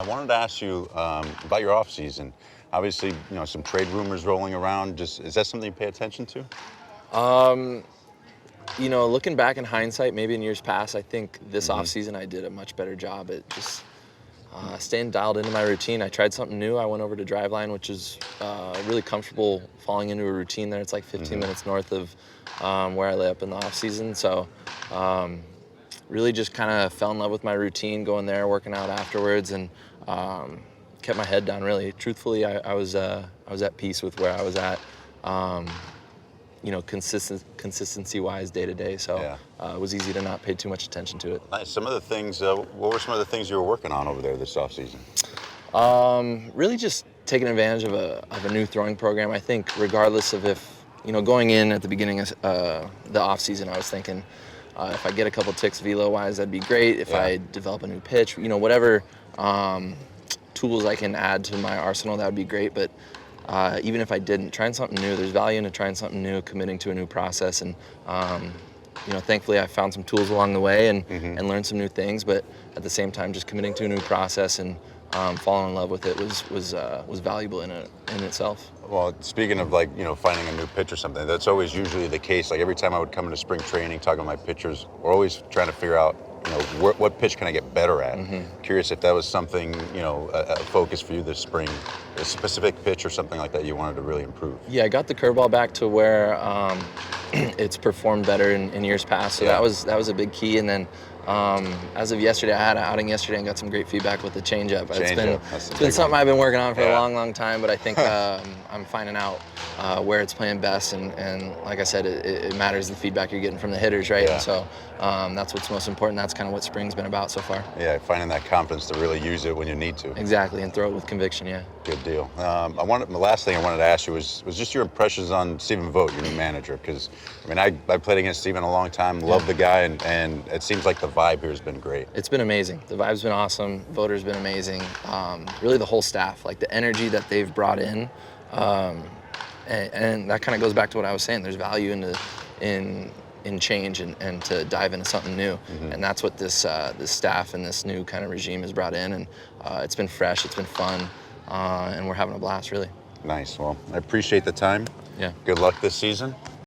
I wanted to ask you about your offseason. Obviously, some trade rumors rolling around. Just is that something you pay attention to? Looking back in hindsight, maybe in years past, I think this Mm-hmm. offseason I did a much better job at just staying dialed into my routine. I tried something new. I went over to Driveline, which is really comfortable falling into a routine there. It's like 15 minutes north of where I lay up in the offseason. So really just kind of fell in love with my routine, going there, working out afterwards, and kept my head down. Really, truthfully, I was at peace with where I was at. Consistency-wise, day to day. So Yeah. it was easy to not pay too much attention to it. Nice. Some of the things. What were some of the things you were working on over there this offseason? Really just taking advantage of a new throwing program. I think regardless of if, going in at the beginning of the off season, I was thinking if I get a couple ticks velo-wise, that'd be great. If I develop a new pitch, whatever tools I can add to my arsenal, that would be great. But even if I didn't, trying something new, there's value in trying something new, committing to a new process. And, thankfully I found some tools along the way and learned some new things. But at the same time, just committing to a new process and falling in love with it was valuable in itself. Well, speaking of finding a new pitch or something, that's always usually the case. Like every time I would come into spring training, talking to my pitchers, we're always trying to figure out, what pitch can I get better at? Curious if that was something, a focus for you this spring, a specific pitch or something like that you wanted to really improve. Yeah, I got the curveball back to where it's performed better in years past. So that was a big key. And then as of yesterday, I had an outing yesterday and got some great feedback with the changeup. It's been something I've been working on for a long, long time, but I think I'm finding out where it's playing best. And like I said, it matters the feedback you're getting from the hitters, right? Yeah. And so that's what's most important. That's kind of what spring's been about so far. Yeah, finding that confidence to really use it when you need to. Exactly, and throw it with conviction, yeah. Good deal. The last thing I wanted to ask you was just your impressions on Stephen Vogt, your new manager, because I played against Stephen a long time, love the guy, and it seems like the vibe here has been great. It's been amazing. The vibe's been awesome. Voter's been amazing. Really the whole staff, like the energy that they've brought in, and that kind of goes back to what I was saying. There's value in change and to dive into something new, and that's what this staff and this new kind of regime has brought in, and it's been fresh, it's been fun, and we're having a blast, really. Nice. Well, I appreciate the time. Yeah. Good luck this season.